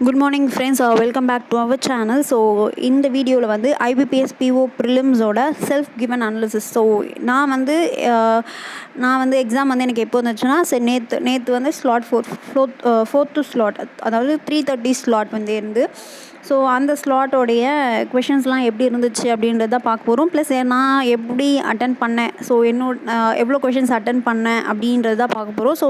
Good morning friends, welcome back to our channel. So இந்த வீடியோவில் வந்து ஐபிபிஎஸ் பிஓ ப்ரிலிம்ஸோட செல்ஃப் கிவன் அனாலிசிஸ். ஸோ நான் வந்து எக்ஸாம் வந்து எனக்கு எப்போ வந்துச்சுன்னா, சரி நேற்று வந்து ஸ்லாட் ஃபோர்த்து ஸ்லாட், அதாவது 3:30 ஸ்லாட் வந்து இருந்து. ஸோ அந்த ஸ்லாட்டோடைய கொஷின்ஸ்லாம் எப்படி இருந்துச்சு அப்படின்றத பார்க்க போகிறோம். ப்ளஸ் நான் எப்படி அட்டன் பண்ணேன், ஸோ எவ்வளோ கொஷின்ஸ் அட்டன் பண்ணேன் அப்படின்றத பார்க்க போகிறோம். ஸோ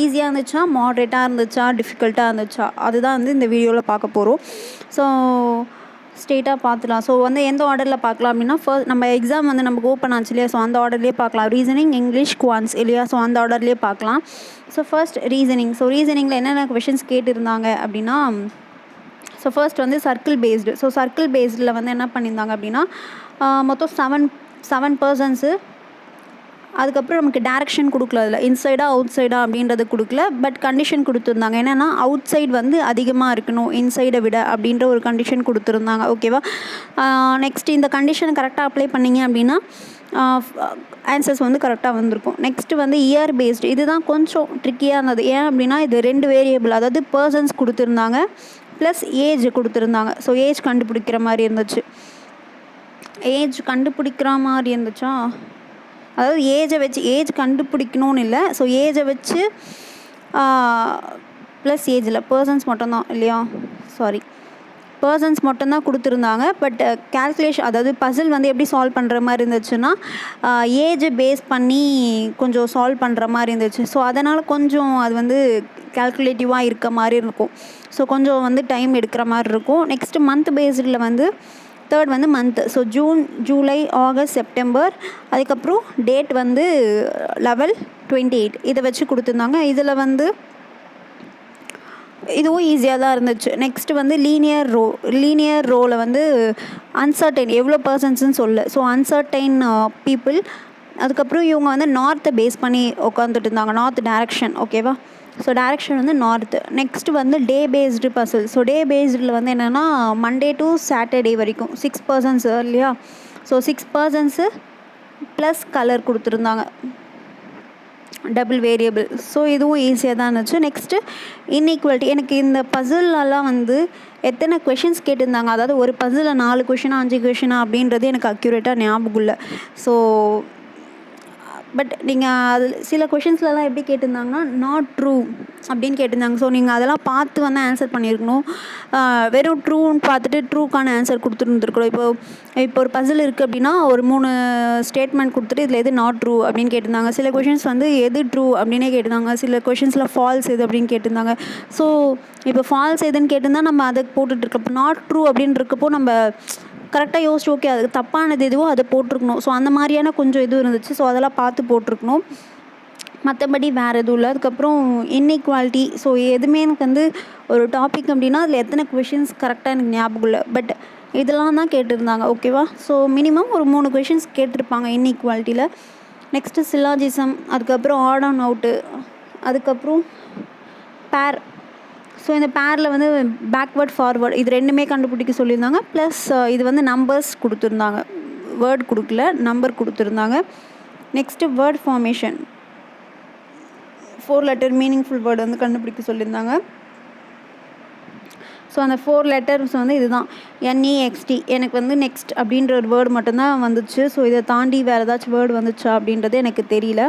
ஈஸியாக இருந்துச்சா, மாட்ரேட்டாக இருந்துச்சா, டிஃபிகல்ட்டாக இருந்துச்சா, அதுதான் வந்து இந்த வீடியோவில் பார்க்க போகிறோம். ஸோ ஸ்ட்ரெயிட்டாக பார்த்துலாம். ஸோ வந்து எந்த ஆர்டரில் பார்க்கலாம் அப்படின்னா, ஃபர்ஸ்ட் நம்ம எக்ஸாம் வந்து நமக்கு ஓப்பன் ஆச்சு இல்லையா, ஸோ அந்த ஆர்டர்லேயே பார்க்கலாம். ரீசனிங், இங்கிலீஷ், குவான்ஸ் இல்லையா, ஸோ அந்த ஆர்டர்லேயே பார்க்கலாம். So first reasoning. ஸோ ரீசனிங்கில் என்னென்ன கொஷின்ஸ் கேட்டிருந்தாங்க அப்படின்னா, ஸோ ஃபர்ஸ்ட் வந்து சர்க்கிள் பேஸ்டு. ஸோ சர்க்கிள் பேஸ்டில் வந்து என்ன பண்ணியிருந்தாங்க அப்படின்னா, மொத்தம் செவன் பர்சன்ஸு. அதுக்கப்புறம் நமக்கு டேரெக்ஷன் கொடுக்கல, அதில் இன்சைடா அவுட் சைடா அப்படின்றது கொடுக்கல. பட் கண்டிஷன் கொடுத்துருந்தாங்க, என்னென்னா அவுட் சைடு வந்து அதிகமாக இருக்கணும் இன்சைடை விட அப்படின்ற ஒரு கண்டிஷன் கொடுத்துருந்தாங்க. ஓகேவா. நெக்ஸ்ட் இந்த கண்டிஷனை கரெக்டாக அப்ளை பண்ணிங்க அப்படின்னா ஆன்சர்ஸ் வந்து கரெக்டாக வந்திருக்கும். நெக்ஸ்ட்டு வந்து இயர் பேஸ்டு. இதுதான் கொஞ்சம் ட்ரிக்கியாக இருந்தது. ஏன் அப்படின்னா இது 2 வேரியபிள், அதாவது பர்சன்ஸ் கொடுத்துருந்தாங்க ப்ளஸ் ஏஜ் கொடுத்துருந்தாங்க. ஸோ ஏஜ் கண்டுபிடிக்கிற மாதிரி இருந்துச்சு. அதாவது ஏஜ் கண்டுபிடிக்கணும்னு இல்லை. ஸோ ஏஜை வச்சு ப்ளஸ் ஏஜில் பர்சன்ஸ் மட்டும்தான் இல்லையா, பர்சன்ஸ் மட்டும்தான் கொடுத்துருந்தாங்க. பட் கேல்குலேஷன், அதாவது பசில் வந்து எப்படி சால்வ் பண்ணுற மாதிரி இருந்துச்சுன்னா, ஏஜை பேஸ் பண்ணி கொஞ்சம் சால்வ் பண்ணுற மாதிரி இருந்துச்சு. ஸோ அதனால் கொஞ்சம் அது வந்து கேல்குலேட்டிவாக இருக்க மாதிரி இருக்கும். ஸோ கொஞ்சம் வந்து டைம் எடுக்கிற மாதிரி இருக்கும். நெக்ஸ்ட்டு மந்த் பேஸ்டில் வந்து தேர்ட் வந்து month. So June, July, August, September. அதுக்கப்புறம் டேட் வந்து 11/28 இதை வச்சு கொடுத்துருந்தாங்க. இதில் வந்து இதுவும் ஈஸியாக தான் இருந்துச்சு. நெக்ஸ்ட்டு வந்து லீனியர் ரோவில் வந்து அன்சர்டைன் எவ்வளோ பர்சன்ட்ஸ்ன்னு சொல்ல. So uncertain people. அதுக்கப்புறம் இவங்க வந்து நார்த்தை பேஸ் பண்ணி உட்காந்துட்டு இருந்தாங்க, நார்த் டைரக்ஷன். ஓகேவா. ஸோ டைரக்ஷன் வந்து நார்த்து. நெக்ஸ்ட்டு வந்து டே பேஸ்டு பசில். ஸோ டே பேஸ்டில் வந்து என்னென்னா மண்டே டு சாட்டர்டே வரைக்கும் 6 பர்சன்ஸ் இல்லையா. ஸோ 6 பர்சன்ஸு ப்ளஸ் கலர் கொடுத்துருந்தாங்க, டபுள் வேரியபிள். ஸோ இதுவும் ஈஸியாக தான் இருந்துச்சு. Next inequality. எனக்கு இந்த பசிலெலாம் வந்து எத்தனை கொஷின்ஸ் கேட்டிருந்தாங்க, அதாவது ஒரு பசிலில் 4 கொஷினா 5 கொஷினா அப்படின்றது எனக்கு அக்யூரேட்டாக ஞாபகம் இல்லை. ஸோ பட் நீங்கள் அதில் சில கொஷின்ஸ்லலாம் எப்படி கேட்டிருந்தாங்கன்னா, நாட் ட்ரூ அப்படின்னு கேட்டிருந்தாங்க. ஸோ நீங்கள் அதெல்லாம் பார்த்து வந்து ஆன்சர் பண்ணியிருக்கணும். வெறும் ட்ரூன்னு பார்த்துட்டு ட்ரூக்கான ஆன்சர் கொடுத்துருந்துருக்கணும். இப்போ ஒரு பசில் இருக்குது அப்படின்னா ஒரு 3 ஸ்டேட்மெண்ட் கொடுத்துட்டு இதில் எது நாட் ட்ரூ அப்படின்னு கேட்டிருந்தாங்க. சில கொஷின்ஸ் வந்து எது ட்ரூ அப்படின்னே கேட்டிருந்தாங்க. சில கொஷின்ஸில் ஃபால்ஸ் எது அப்படின்னு கேட்டிருந்தாங்க. ஸோ இப்போ ஃபால்ஸ் எதுன்னு கேட்டிருந்தால் நம்ம அதை போட்டுட்ருக்கப்போ, நாட் ட்ரூ அப்படின்னு இருக்கப்போ நம்ம கரெக்டாக யோசிச்சு ஓகே அதுக்கு தப்பானது எதுவோ அதை போட்டிருக்கணும். ஸோ அந்த மாதிரியான கொஞ்சம் இது இருந்துச்சு. ஸோ அதெல்லாம் பார்த்து போட்டிருக்கணும். மற்றபடி வேறு எதுவும் இல்லை. அதுக்கப்புறம் இன்இக்வாலிட்டி. ஸோ எதுவுமே எனக்கு வந்து ஒரு டாபிக் அப்படின்னா அதில் எத்தனை கொஷின்ஸ் கரெக்டாக எனக்கு ஞாபகம் இல்லை. பட் இதெல்லாம் தான் கேட்டிருந்தாங்க. ஓகேவா. ஸோ மினிமம் ஒரு 3 கொஷின்ஸ் கேட்டிருப்பாங்க இன்இக்வாலிட்டியில். நெக்ஸ்ட்டு சில்லாஜிசம், அதுக்கப்புறம் ஆட் ஆன் அவுட்டு, அதுக்கப்புறம் பேர். ஸோ இந்த பேரில் வந்து பேக்வேர்ட் ஃபார்வேர்ட் இது 2மே கண்டுபிடிக்க சொல்லியிருந்தாங்க. ப்ளஸ் இது வந்து நம்பர்ஸ் கொடுத்துருந்தாங்க, வேர்ட் கொடுக்கல, நம்பர் கொடுத்துருந்தாங்க. Next word formation, 4 letter meaningful word வந்து கண்டுபிடிக்க சொல்லியிருந்தாங்க. ஸோ அந்த 4 லெட்டர்ஸ் வந்து இதுதான் NEXT. எனக்கு வந்து நெக்ஸ்ட் அப்படின்ற ஒரு வேர்டு மட்டும்தான் வந்துச்சு. ஸோ இதை தாண்டி வேறு ஏதாச்சும் வேர்டு வந்துச்சா அப்படின்றது எனக்கு தெரியல.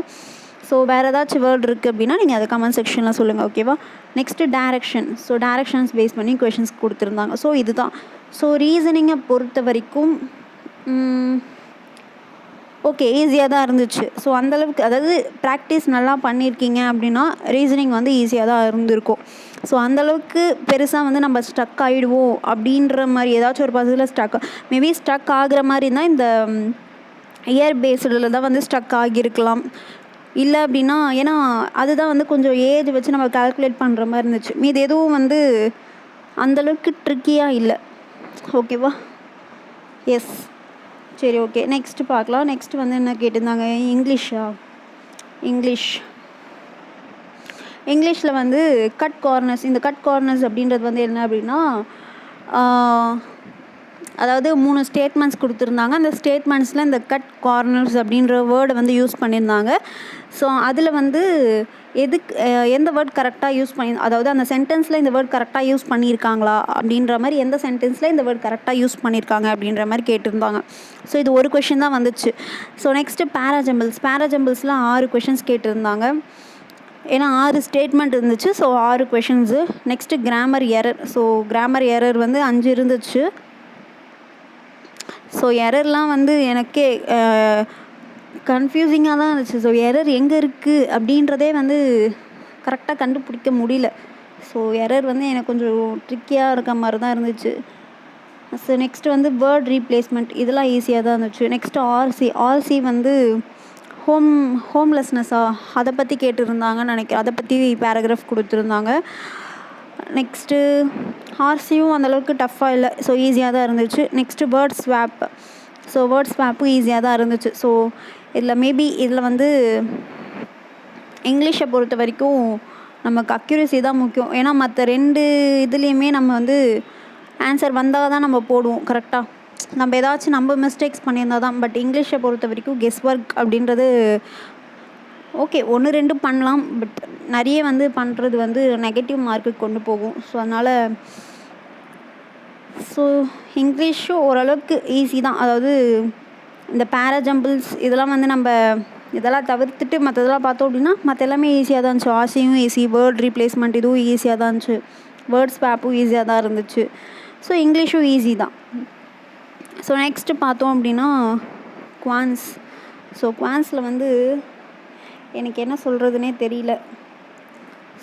ஸோ வேறு ஏதாச்சும் வேர்டு இருக்குது அப்படின்னா நீங்கள் அதை கமெண்ட் செக்ஷனில் சொல்லுங்கள். ஓகேவா. Next direction. So directions base பண்ணி கொஷின்ஸ் கொடுத்துருந்தாங்க. ஸோ இதுதான். ஸோ ரீசனிங்கை பொறுத்த வரைக்கும் ஓகே ஈஸியாக தான் இருந்துச்சு. ஸோ அந்தளவுக்கு, அதாவது ப்ராக்டிஸ் நல்லா பண்ணியிருக்கீங்க அப்படின்னா ரீசனிங் வந்து ஈஸியாக தான் இருந்திருக்கும். ஸோ அந்தளவுக்கு பெருசாக வந்து நம்ம ஸ்டக் ஆகிடுவோம் அப்படின்ற மாதிரி ஏதாச்சும் ஒரு பசில் மேபி ஸ்டக் ஆகிற மாதிரி இருந்தால் இந்த இயர் பேஸ்டில் தான் வந்து ஸ்டக் ஆகியிருக்கலாம். இல்லை அப்படின்னா, ஏன்னா அதுதான் வந்து கொஞ்சம் ஏஜ் வச்சு நம்ம கால்குலேட் பண்ணுற மாதிரி இருந்துச்சு. மீது எதுவும் வந்து அந்தளவுக்கு ட்ரிக்கியாக இல்லை. ஓகேவா. எஸ், சரி, ஓகே. நெக்ஸ்ட்டு பார்க்கலாம். நெக்ஸ்ட்டு வந்து என்ன கேட்டிருந்தாங்க, இங்கிலீஷில் வந்து கட் கார்னர்ஸ். இந்த கட் கார்னர்ஸ் அப்படின்றது வந்து என்ன அப்படின்னா, அதாவது 3 ஸ்டேட்மெண்ட்ஸ் கொடுத்துருந்தாங்க. அந்த ஸ்டேட்மெண்ட்ஸில் இந்த கட் கார்னர்ஸ் அப்படின்ற வேர்டை வந்து யூஸ் பண்ணியிருந்தாங்க. ஸோ அதில் வந்து எந்த வேர்ட் கரெக்டாக யூஸ் பண்ணி, அதாவது அந்த சென்டென்ஸில் இந்த வேர்ட் கரெக்டாக யூஸ் பண்ணியிருக்காங்களா அப்படின்ற மாதிரி, எந்த சென்டென்ஸில் இந்த வேர்ட் கரெக்டாக யூஸ் பண்ணியிருக்காங்க அப்படின்ற மாதிரி கேட்டிருந்தாங்க. ஸோ இது ஒரு கொஷின் தான் வந்துச்சு. ஸோ நெக்ஸ்ட்டு பேராஜம்பிள்ஸில் 6 கொஷின்ஸ் கேட்டிருந்தாங்க. ஏன்னா 6 ஸ்டேட்மெண்ட் இருந்துச்சு. So 6 questions. Next grammar error. So grammar error வந்து 5 இருந்துச்சு. ஸோ எரர்லாம் வந்து எனக்கே கன்ஃபியூசிங்காக தான் இருந்துச்சு. ஸோ எரர் எங்கே இருக்குது அப்படின்றதே வந்து கரெக்டாக கண்டுபிடிக்க முடியல. ஸோ எரர் வந்து எனக்கு கொஞ்சம் ட்ரிக்கியாக இருக்க மாதிரி தான் இருந்துச்சு. ஸோ நெக்ஸ்ட்டு வந்து வேர்ட் ரீப்ளேஸ்மெண்ட், இதெல்லாம் ஈஸியாக தான் இருந்துச்சு. நெக்ஸ்ட்டு ஆர்சி வந்து ஹோம்லெஸ்னஸா அதை பற்றி கேட்டிருந்தாங்கன்னு நினைக்கிறேன். அதை பற்றி பேராகிராஃப் கொடுத்துருந்தாங்க. நெக்ஸ்ட்டு ஆர்சியும் அந்தளவுக்கு டஃப்பாக இல்லை. ஸோ ஈஸியாக தான் இருந்துச்சு. Next word swap. So word ஸ்வாப்பும் ஈஸியாக தான் இருந்துச்சு. ஸோ இதில் வந்து இங்கிலீஷை பொறுத்த வரைக்கும் நமக்கு அக்யூரசி தான் முக்கியம். ஏன்னா மற்ற 2 இதுலேயுமே நம்ம வந்து ஆன்சர் வந்தால் தான் நம்ம போடுவோம் கரெக்டாக. நம்ம ஏதாச்சும் நம்ம மிஸ்டேக்ஸ் பண்ணியிருந்தால் தான். பட் இங்கிலீஷை பொறுத்த வரைக்கும் கெஸ் ஒர்க் அப்படின்றது ஓகே 1-2 பண்ணலாம். பட் நிறைய வந்து பண்ணுறது வந்து நெகட்டிவ் மார்க்குக்கு கொண்டு போகும். ஸோ அதனால் இங்கிலீஷும் ஓரளவுக்கு ஈஸி தான். அதாவது இந்த பேராஜம்பிள்ஸ் இதெல்லாம் வந்து நம்ம இதெல்லாம் தவிர்த்துட்டு மற்றதெல்லாம் பார்த்தோம் அப்படின்னா மற்ற எல்லாமே ஈஸியாக தான் இருந்துச்சு. ஆர்சியும் ஈஸி, வேர்ட் ரீப்ளேஸ்மெண்ட் இதுவும் ஈஸியாக தான் இருந்துச்சு, வேர்ட் ஸ்வாப்பும் ஈஸியாக தான் இருந்துச்சு. ஸோ இங்கிலீஷும் ஈஸி தான். ஸோ நெக்ஸ்ட்டு பார்த்தோம் அப்படின்னா குவான்ஸ். ஸோ குவான்ஸில் வந்து எனக்கு என்ன சொல்கிறதுனே தெரியல.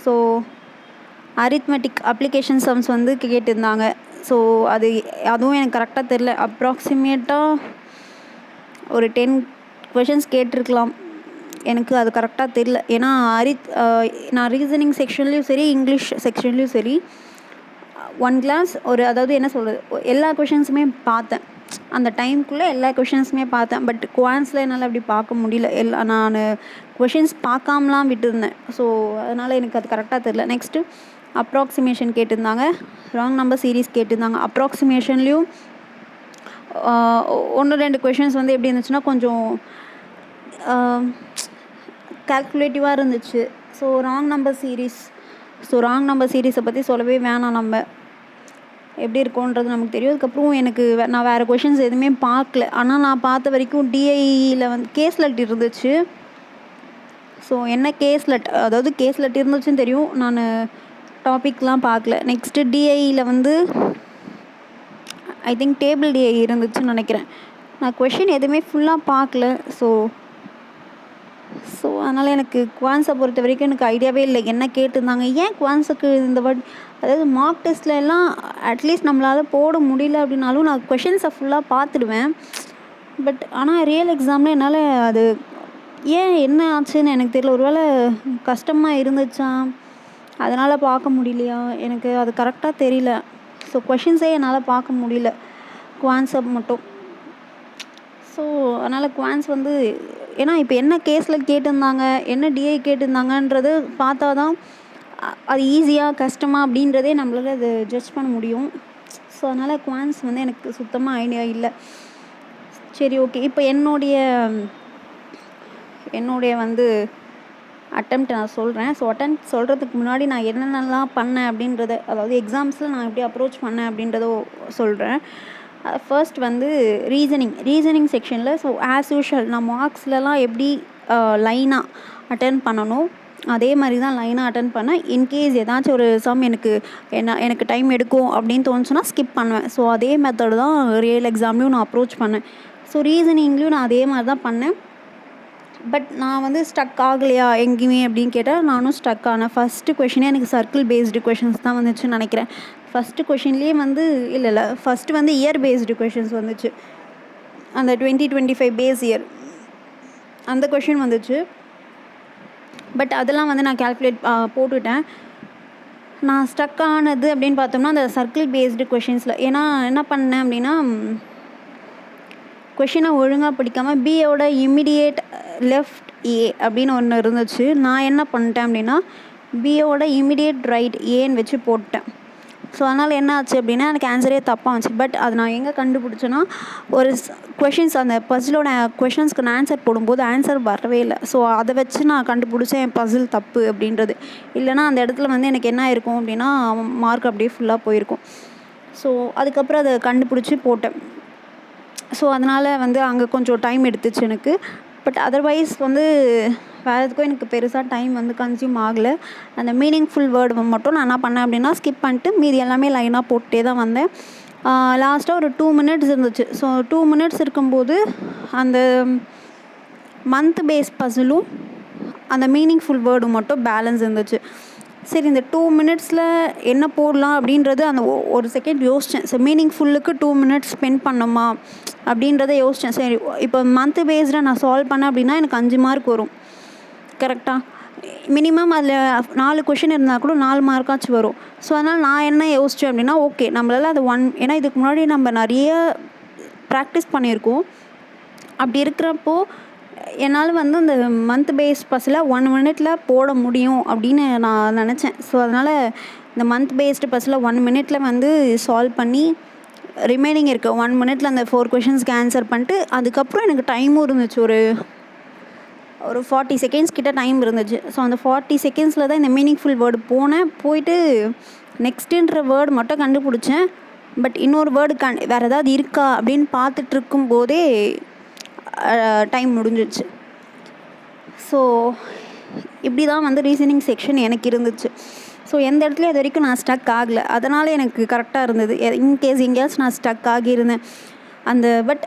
ஸோ அரித்மெட்டிக் அப்ளிகேஷன் சம்ஸ் வந்து கேட்டிருந்தாங்க. ஸோ அதுவும் எனக்கு கரெக்டாக தெரில. அப்ராக்சிமேட்டாக ஒரு 10 கொஷின்ஸ் கேட்டிருக்கலாம். எனக்கு அது கரெக்டாக தெரில. ஏன்னா நான் ரீசனிங் செக்ஷன்லேயும் சரி, இங்கிலீஷ் செக்ஷன்லேயும் சரி 1 கிளாஸ் அதாவது என்ன சொல்கிறது, எல்லா கொஷின்ஸுமே பார்த்தேன். அந்த டைமுக்குள்ளே எல்லா கொஷின்ஸுமே பார்த்தேன். பட் குவான்ஸில் என்னால் அப்படி பார்க்க முடியல. நான் கொஷின்ஸ் பார்க்காமலாம் விட்டுருந்தேன். ஸோ அதனால் எனக்கு அது கரெக்டாக தெரில. நெக்ஸ்ட்டு அப்ராக்சிமேஷன் கேட்டிருந்தாங்க, ராங் நம்பர் சீரீஸ் கேட்டிருந்தாங்க. அப்ராக்சிமேஷன்லேயும் 1-2 கொஷின்ஸ் வந்து எப்படி இருந்துச்சுன்னா கொஞ்சம் கால்குலேட்டிவாக இருந்துச்சு. ஸோ ராங் நம்பர் சீரீஸை பற்றி சொல்லவே வேணாம். நம்ம எப்படி இருக்கும்ன்றது நமக்கு தெரியும். அதுக்கப்புறம் நான் வேறு கொஷின்ஸ் எதுவுமே பார்க்கல. ஆனால் நான் பார்த்த வரைக்கும் டிஐயில் வந்து கேஸ்லெட் இருந்துச்சு. ஸோ என்ன கேஸ்லெட், அதாவது கேஸ்லெட் இருந்துச்சுன்னு தெரியும். நான் டாபிக்லாம் பார்க்கல. நெக்ஸ்ட்டு டிஐயில் வந்து ஐ திங்க் டேபிள் டிஐ இருந்துச்சுன்னு நினைக்கிறேன். நான் கொஷின் எதுவுமே ஃபுல்லாக பார்க்கல. ஸோ அதனால் எனக்கு குவான்ஸை பொறுத்த வரைக்கும் எனக்கு ஐடியாவே இல்லை என்ன கேட்டிருந்தாங்க. ஏன் குவான்ஸுக்கு இந்த வேர்ட், அதாவது மார்க் டெஸ்ட்டில் எல்லாம் அட்லீஸ்ட் நம்மளால் போட முடியல அப்படின்னாலும் நான் கொஷின்ஸை ஃபுல்லாக பார்த்துடுவேன். பட் ஆனால் ரியல் எக்ஸாமில் என்னால் அது ஏன் என்ன ஆச்சுன்னு எனக்கு தெரியல. ஒருவேளை கஷ்டமாக இருந்துச்சா, அதனால் பார்க்க முடியலையா, எனக்கு அது கரெக்டாக தெரியல. ஸோ கொஷின்ஸே என்னால் பார்க்க முடியல, குவான்ஸை மட்டும். ஸோ அதனால் குவான்ஸ் வந்து ஏன்னா இப்போ என்ன கேஸில் கேட்டிருந்தாங்க, என்ன டிஐ கேட்டிருந்தாங்கன்றது பார்த்தா தான் அது ஈஸியாக கஷ்டமா அப்படின்றதே நம்மளால் அது ஜட்ஜ் பண்ண முடியும். ஸோ அதனால் குவான்ஸ் வந்து எனக்கு சுத்தமாக ஐடியா இல்லை. சரி ஓகே, இப்போ என்னுடைய வந்து அட்டெம்ப்ட் நான் சொல்கிறேன். ஸோ அட்டெம்ப்ட் சொல்கிறதுக்கு முன்னாடி நான் என்னென்னலாம் பண்ணேன் அப்படின்றத, அதாவது எக்ஸாம்ஸில் நான் எப்படி அப்ரோச் பண்ணேன் அப்படின்றத சொல்கிறேன். ஃபர்ஸ்ட் வந்து ரீசனிங் செக்ஷனில் ஸோ ஆஸ் யூஷுவல் நான் மார்க்ஸ்லலாம் எப்படி லைனாக அட்டென்ட் பண்ணணும் அதே மாதிரி தான் லைனாக அட்டென்ட் பண்ணேன். இன்கேஸ் ஏதாச்சும் ஒரு சம் எனக்கு டைம் எடுக்கும் அப்படின்னு தோணுச்சுன்னா ஸ்கிப் பண்ணுவேன். ஸோ அதே மெத்தட் தான் ரியல் எக்ஸாம்லேயும் நான் அப்ரோச் பண்ணேன். ஸோ ரீசனிங்லேயும் நான் அதே மாதிரி தான் பண்ணேன். பட் நான் வந்து ஸ்டக் ஆகலையா எங்கேயுமே அப்படின்னு கேட்டால் நானும் ஸ்டக் ஆனேன். ஃபஸ்ட்டு கொஷினே எனக்கு சர்க்கிள் பேஸ்டு கொஷின்ஸ் தான் வந்துச்சுன்னு நினைக்கிறேன். ஃபஸ்ட்டு கொஷின்லேயே வந்து இல்லை ஃபஸ்ட்டு வந்து இயர் பேஸ்டு கொஷின்ஸ் வந்துச்சு. அந்த 2025 பேஸ் இயர் அந்த கொஷின் வந்துச்சு. பட் அதெல்லாம் வந்து நான் கால்குலேட் போட்டுவிட்டேன். நான் ஸ்டக் ஆனது அப்படின்னு பார்த்தோம்னா அந்த சர்க்கிள் பேஸ்டு கொஷின்ஸில். ஏன்னா என்ன பண்ணேன் அப்படின்னா கொஷினை ஒழுங்காக படிக்காமல் பியோட இமிடியேட் லெஃப்ட் ஏ அப்படின்னு ஒன்று இருந்துச்சு. நான் என்ன பண்ணிட்டேன் அப்படின்னா பியோட இமிடியேட் ரைட் ஏன்னு வச்சு போட்டேன். ஸோ அதனால் என்ன ஆச்சு அப்படின்னா எனக்கு ஆன்சரே தப்பாக வந்துச்சு. பட் அது நான் எங்கே கண்டுபிடிச்சேன்னா, ஒரு கொஷின்ஸ் அந்த பசிலோட கொஷின்ஸ்க்கு நான் ஆன்சர் போடும்போது ஆன்சர் வரவே இல்லை. ஸோ அதை வச்சு நான் கண்டுபிடிச்சேன் என் பசில் தப்பு அப்படின்றது. இல்லைனா அந்த இடத்துல வந்து எனக்கு என்ன ஆயிருக்கும் அப்படின்னா, மார்க் அப்படியே ஃபுல்லாக போயிருக்கும். ஸோ அதுக்கப்புறம் அதை கண்டுபிடிச்சி போட்டேன். ஸோ அதனால் வந்து அங்கே கொஞ்சம் டைம் எடுத்துச்சு எனக்கு. பட் அதர்வைஸ் வந்து வேறு எதுக்கும் எனக்கு பெருசாக டைம் வந்து கன்சியூம் ஆகலை. அந்த மீனிங்ஃபுல் வேர்டு மட்டும் நான் என்ன பண்ணேன் அப்படின்னா ஸ்கிப் பண்ணிட்டு மீதி எல்லாமே லைனாக போட்டே தான் வந்தேன். லாஸ்ட்டாக ஒரு 2 மினிட்ஸ் இருந்துச்சு. ஸோ 2 மினிட்ஸ் இருக்கும்போது அந்த மந்த் பேஸ் பசிலும் அந்த மீனிங்ஃபுல் வேர்டு மட்டும் பேலன்ஸ் இருந்துச்சு. சரி, இந்த 2 மினிட்ஸில் என்ன போடலாம் அப்படின்றது அந்த ஒரு செகண்ட் யோசித்தேன். ஸோ மீனிங்ஃபுல்லுக்கு 2 மினிட்ஸ் ஸ்பெண்ட் பண்ணோமா அப்படின்றத யோசித்தேன். சரி, இப்போ மந்த் பேஸ்டாக நான் சால்வ் பண்ணேன் அப்படின்னா எனக்கு 5 மார்க் வரும் கரெக்டாக. மினிமம் அதில் 4 கொஷின் இருந்தால் கூட 4 மார்க்காச்சும் வரும். ஸோ அதனால் நான் என்ன யோசித்தேன் அப்படின்னா, ஓகே நம்மளால் அது ஏன்னா இதுக்கு முன்னாடி நம்ம நிறைய ப்ராக்டிஸ் பண்ணியிருக்கோம். அப்படி இருக்கிறப்போ என்னால் வந்து அந்த மந்த் பேஸ் பஸ்ஸில் 1 மினிட்ல போட முடியும் அப்படின்னு நான் நினச்சேன். ஸோ அதனால் இந்த மந்த் பேஸ்டு பஸ்ஸில் 1 மினிட்ல வந்து சால்வ் பண்ணி ரிமைனிங் இருக்க 1 மினிட்ல அந்த 4 கொஷின்ஸ்க்கு ஆன்சர் பண்ணிட்டு அதுக்கப்புறம் எனக்கு டைமும் இருந்துச்சு. ஒரு 40 செகண்ட்ஸ் கிட்ட டைம் இருந்துச்சு. ஸோ அந்த 40 செகண்ட்ஸில் தான் இந்த மீனிங்ஃபுல் வேர்டு போயிட்டு நெக்ஸ்ட்டுன்ற வேர்டு மட்டும் கண்டுபிடிச்சேன். பட் இன்னொரு வேர்டு வேறு ஏதாவது இருக்கா அப்படின்னு பார்த்துட்டு இருக்கும்போதே டைம் முடிஞ்சிடுச்சு. ஸோ இப்படி தான் வந்து ரீசனிங் செக்ஷன் எனக்கு இருந்துச்சு. ஸோ எந்த இடத்துலையும் அது வரைக்கும் நான் ஸ்டக் ஆகலை. அதனால் எனக்கு கரெக்டாக இருந்தது. இன்கேஸ் எங்கேயாச்சும் நான் ஸ்டக் ஆகியிருந்தேன் பட்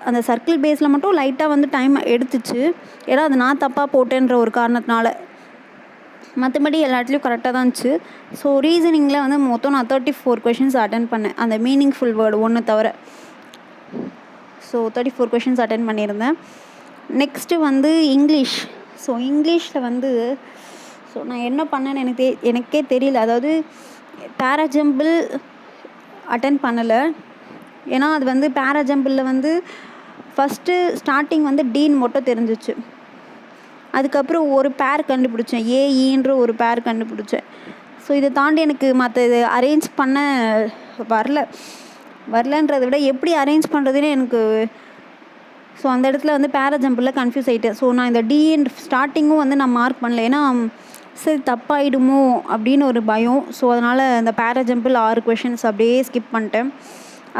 அந்த சர்க்கிள் பேஸில் மட்டும் லைட்டாக வந்து டைம் எடுத்துச்சு. ஏன்னா அது நான் தப்பாக போட்டேன்ற ஒரு காரணத்தினால. மற்றபடி எல்லா இடத்துலையும் கரெக்டாக தான் இருந்துச்சு. ஸோ ரீசனிங்கில் வந்து மொத்தம் நான் 34 கொஷின்ஸ் அட்டன் பண்ணேன், அந்த மீனிங்ஃபுல் வேர்டு ஒன்று தவிர. ஸோ 34 கொஷின்ஸ் அட்டன் பண்ணியிருந்தேன். நெக்ஸ்ட்டு வந்து இங்கிலீஷ். ஸோ இங்கிலீஷில் வந்து நான் என்ன பண்ணேன்னு எனக்கே தெரியல. அதாவது பேராஜம்பிள் அட்டன் பண்ணலை. ஏன்னா அது வந்து பேராஜம்பிளில் வந்து ஃபஸ்ட்டு ஸ்டார்டிங் வந்து டீன்னு மட்டும் தெரிஞ்சிச்சு. அதுக்கப்புறம் ஒரு பேர் கண்டுபிடிச்சேன், ஏஇன்ற ஒரு பேர் கண்டுபிடிச்சேன். ஸோ இதை தாண்டி எனக்கு மற்ற இது அரேஞ்ச் பண்ண வரலன்றதை விட எப்படி அரேஞ்ச் பண்ணுறதுன்னு எனக்கு. ஸோ அந்த இடத்துல வந்து பேராஜம்பிளில் கன்ஃபியூஸ் ஆகிட்டேன். ஸோ நான் இந்த டிஎன் ஸ்டார்டிங்கும் வந்து நான் மார்க் பண்ணல. ஏன்னா சரி தப்பாயிடுமோ அப்படின்னு ஒரு பயம். ஸோ அதனால் இந்த பேராஜம்பிள் 6 கொஷின்ஸ் அப்படியே ஸ்கிப் பண்ணிட்டேன்.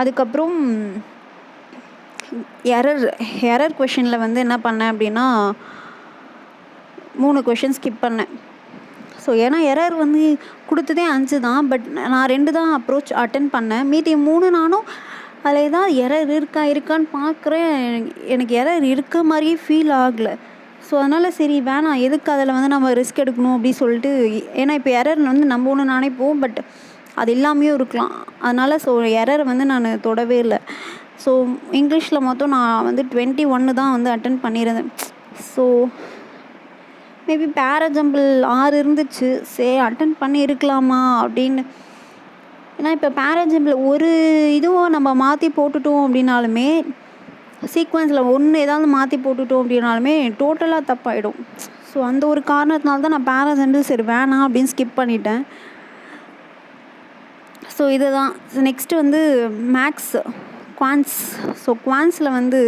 அதுக்கப்புறம் எரர் கொஷினில் வந்து என்ன பண்ணேன் அப்படின்னா 3 கொஷின் ஸ்கிப் பண்ணேன். ஸோ ஏன்னா எரர் வந்து கொடுத்ததே 5 தான். பட் நான் 2 தான் அட்டன் பண்ணேன். மீதி 3 நானும் அதில் ஏதாவது எரர் இருக்கான்னு பார்க்குறேன். எனக்கு எரர் இருக்க மாதிரியே ஃபீல் ஆகலை. ஸோ அதனால் சரி வேணாம், எதுக்கு அதில் வந்து நம்ம ரிஸ்க் எடுக்கணும் அப்படின்னு சொல்லிட்டு. ஏன்னா இப்போ எரர் வந்து நம்ம ஒன்று நினைப்போம், பட் அது இல்லாமையும் இருக்கலாம். அதனால் ஸோ எரர் வந்து நான் தொடவே இல்லை. ஸோ இங்கிலீஷில் மொத்தம் நான் வந்து 21 தான் வந்து அட்டன் பண்ணியிருந்தேன். ஸோ மேபி பேராஜம்பிள் 6 இருந்துச்சு. சரி அட்டன் பண்ணி இருக்கலாமா அப்படின்னு. ஏன்னா இப்போ பேராஜம்பிள் ஒரு இதுவும் நம்ம மாற்றி போட்டுட்டோம் அப்படின்னாலுமே, சீக்வன்ஸில் ஒன்று ஏதாவது மாற்றி போட்டுட்டோம் அப்படின்னாலுமே டோட்டலாக தப்பாயிடும். ஸோ அந்த ஒரு காரணத்தினால தான் நான் பேராஜம்பிள் சரி வேணாம் அப்படின்னு ஸ்கிப் பண்ணிட்டேன். ஸோ இதுதான். நெக்ஸ்ட்டு வந்து மேக்ஸ் குவான்ஸ். ஸோ குவான்ஸில் வந்து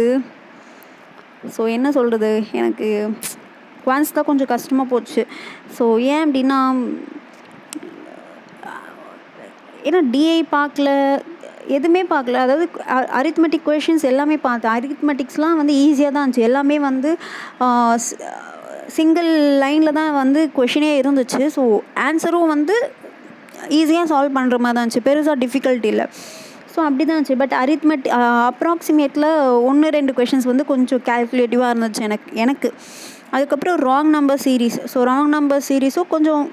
என்ன சொல்கிறது, எனக்கு குவான்ஸ் தான் கொஞ்சம் கஷ்டமாக போச்சு. ஸோ ஏன் அப்படின்னா, ஏன்னா டிஐ பார்க்கல, எதுவுமே பார்க்கல. அதாவது அரித்மெட்டிக் கொஷின்ஸ் எல்லாமே பார்த்தேன். அரித்மெட்டிக்ஸ்லாம் வந்து ஈஸியாக தான் இருந்துச்சு. எல்லாமே வந்து சிங்கிள் லைனில் தான் வந்து கொஷினே இருந்துச்சு. ஸோ ஆன்சரும் வந்து ஈஸியாக சால்வ் பண்ணுற மாதிரி தான் இருந்துச்சு, பெருசாக டிஃபிகல்ட்டி இல்லை. ஸோ அப்படி தான் இருந்துச்சு. பட் அப்ராக்சிமேட்டில் 1-2 கொஷின்ஸ் வந்து கொஞ்சம் கேல்குலேட்டிவாக இருந்துச்சு எனக்கு. அதுக்கப்புறம் wrong number series. So wrong number சீரீஸும் கொஞ்சம்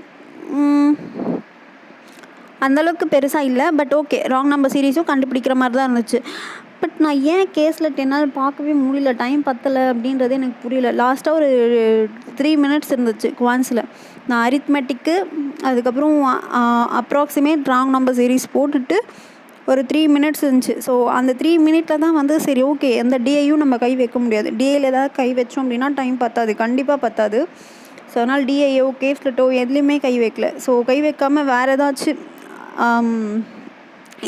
அந்தளவுக்கு பெருசாக இல்லை. பட் ஓகே, ராங் நம்பர் சீரீஸும் கண்டுபிடிக்கிற மாதிரி தான் இருந்துச்சு. பட் நான் ஏன் கேஸில் 10 நாள் பார்க்கவே முடியல, டைம் பத்தலை அப்படின்றது எனக்கு புரியல. லாஸ்ட்டாக ஒரு 3 மினிட்ஸ் இருந்துச்சு குவான்ஸில். நான் அரித்மெட்டிக்கு அதுக்கப்புறம் அப்ராக்சிமேட் ராங் நம்பர் சீரீஸ் போட்டுட்டு ஒரு 3 மினிட்ஸ் இருந்துச்சு. ஸோ அந்த 3 மினிட்டில் தான் வந்து சரி ஓகே, எந்த டிஐயும் நம்ம கை வைக்க முடியாது. டிஐயில் ஏதாவது கை வச்சோம் அப்படின்னா டைம் பத்தாது, கண்டிப்பாக பத்தாது. ஸோ அதனால் டிஐயோ கேஸ்லெட்டோ எதுலேயுமே கை வைக்கல. ஸோ கை வைக்காமல் வேறு ஏதாச்சும்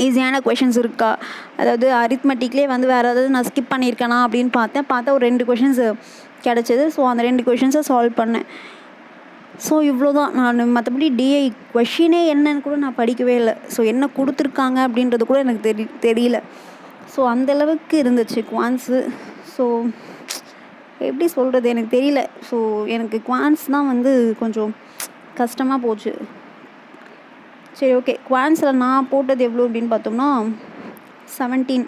ஈஸியான கொஷின்ஸ் இருக்கா, அதாவது அரித்மெட்டிக்லேயே வந்து வேறு ஏதாவது நான் ஸ்கிப் பண்ணியிருக்கேனா அப்படின்னு பார்த்தா ஒரு 2 கொஷின்ஸு கிடச்சிது. ஸோ அந்த 2 கொஷின்ஸை சால்வ் பண்ணேன். ஸோ இவ்வளோ தான். நான் மற்றபடி டிஐ கொஷினே என்னன்னு கூட நான் படிக்கவே இல்லை. ஸோ என்ன கொடுத்துருக்காங்க அப்படின்றது கூட எனக்கு தெரியல. ஸோ அந்தளவுக்கு இருந்துச்சு குவான்ஸு. ஸோ எப்படி சொல்கிறது எனக்கு தெரியல. ஸோ எனக்கு குவான்ஸ் தான் வந்து கொஞ்சம் கஷ்டமாக போச்சு. சரி, ஓகே. குவான்ஸில் நான் போட்டது எவ்வளோ அப்படின்னு பார்த்தோம்னா 17.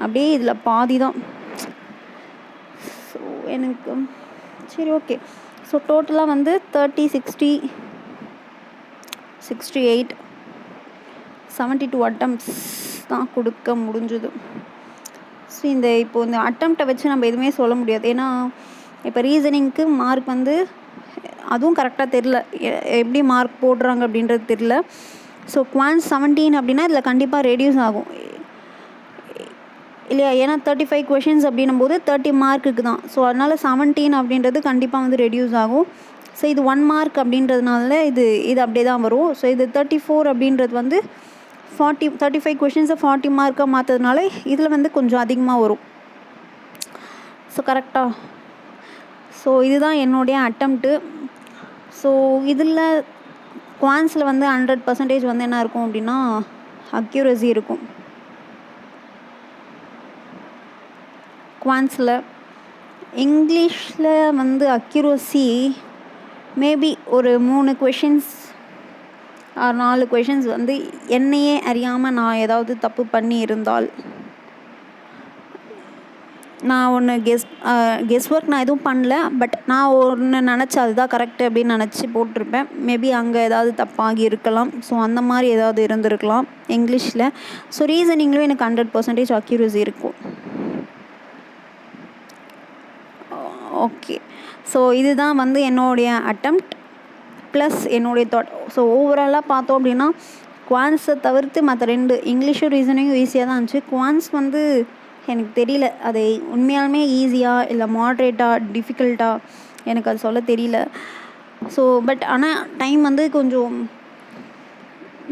அப்படியே இதில் பாதி தான். ஸோ எனக்கு சரி, ஓகே. ஸோ டோட்டலாக வந்து 30, 60, 68, 72 அட்டம்ப்ட்ஸ் தான் கொடுக்க முடிஞ்சுது. ஸோ இப்போ இந்த அட்டம்ப்டை வச்சு நம்ம எதுவுமே சொல்ல முடியாது. ஏன்னா இப்போ ரீசனிங்க்கு மார்க் வந்து அதுவும் கரெக்டாக தெரில, எப்படி மார்க் போடுறாங்க அப்படின்றது தெரில. ஸோ குவான்ஸ் 17 அப்படின்னா இதில் கண்டிப்பாக ரெடியூஸ் ஆகும் இல்லையா? ஏன்னா 35 கொஷின்ஸ் அப்படின்னும் போது 30 மார்க்குக்கு தான். ஸோ அதனால் 17 அப்படின்றது கண்டிப்பாக வந்து ரெடியூஸ் ஆகும். ஸோ இது 1 மார்க் அப்படின்றதுனால இது அப்படியே தான் வரும். ஸோ இது 34 அப்படின்றது வந்து 35 கொஷின்ஸை 40 மார்க்காக மாற்றதுனால இதில் வந்து கொஞ்சம் அதிகமாக வரும். ஸோ கரெக்டாக. ஸோ இதுதான் என்னுடைய அட்டம்ப்ட்டு. ஸோ இதில் குவான்ஸில் வந்து 100% வந்து என்ன இருக்கும் அப்படின்னா அக்யூரசி இருக்கும். குவான்ஸில் இங்கிலீஷில் வந்து அக்யூரசி மேபி ஒரு 3 கொஷின்ஸ் 4 கொஷின்ஸ் வந்து என்னையே அறியாமல் நான் ஏதாவது தப்பு பண்ணி இருந்தால், நான் ஒன்று கெஸ் ஒர்க் நான் எதுவும் பண்ணல, பட் நான் ஒன்று நினச்சி அதுதான் கரெக்டு அப்படின்னு நினச்சி போட்டிருப்பேன். மேபி அங்கே ஏதாவது தப்பாகி இருக்கலாம். ஸோ அந்த மாதிரி ஏதாவது இருந்திருக்கலாம் இங்கிலீஷில். ஸோ ரீசனிங்லேயும் எனக்கு 100% அக்யூரசி இருக்கும். ஓகே. ஸோ இதுதான் வந்து என்னுடைய அட்டம்ப்ட் ப்ளஸ் என்னுடைய தாட். ஸோ ஓவராலாக பார்த்தோம் அப்படின்னா குவான்ஸை தவிர்த்து மற்ற 2 இங்கிலீஷும் ரீசனிங்கும் ஈஸியாக தான் இருந்துச்சு. குவான்ஸ் வந்து எனக்கு தெரியல அதை உண்மையாலுமே ஈஸியாக இல்லை மாட்ரேட்டாக டிஃபிகல்ட்டாக எனக்கு அது சொல்ல தெரியல. ஸோ பட் ஆனால் டைம் வந்து கொஞ்சம்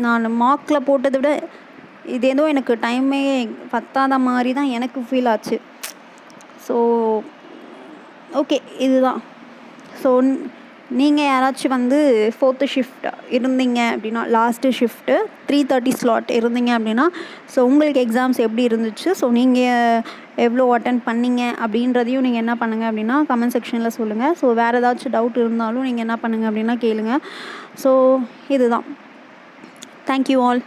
நான் மார்க்கில் போட்டதை விட இது ஏதோ எனக்கு டைமே பத்தாத மாதிரி தான் எனக்கு ஃபீல் ஆச்சு. ஸோ ஓகே, இதுதான். ஸோ நீங்கள் யாராச்சும் வந்து 4th ஷிஃப்ட் இருந்தீங்க அப்படின்னா, லாஸ்ட்டு ஷிஃப்ட்டு 3:30 ஸ்லாட் இருந்தீங்க அப்படின்னா, ஸோ உங்களுக்கு எக்ஸாம்ஸ் எப்படி இருந்துச்சு, ஸோ நீங்கள் எவ்வளோ அட்டன் பண்ணீங்க அப்படின்றதையும் நீங்கள் என்ன பண்ணுங்கள் அப்படின்னா கமெண்ட் செக்ஷனில் சொல்லுங்கள். ஸோ வேறு ஏதாச்சும் டவுட் இருந்தாலும் நீங்கள் என்ன பண்ணுங்கள் அப்படின்னா கேளுங்க. ஸோ இதுதான். Thank you all.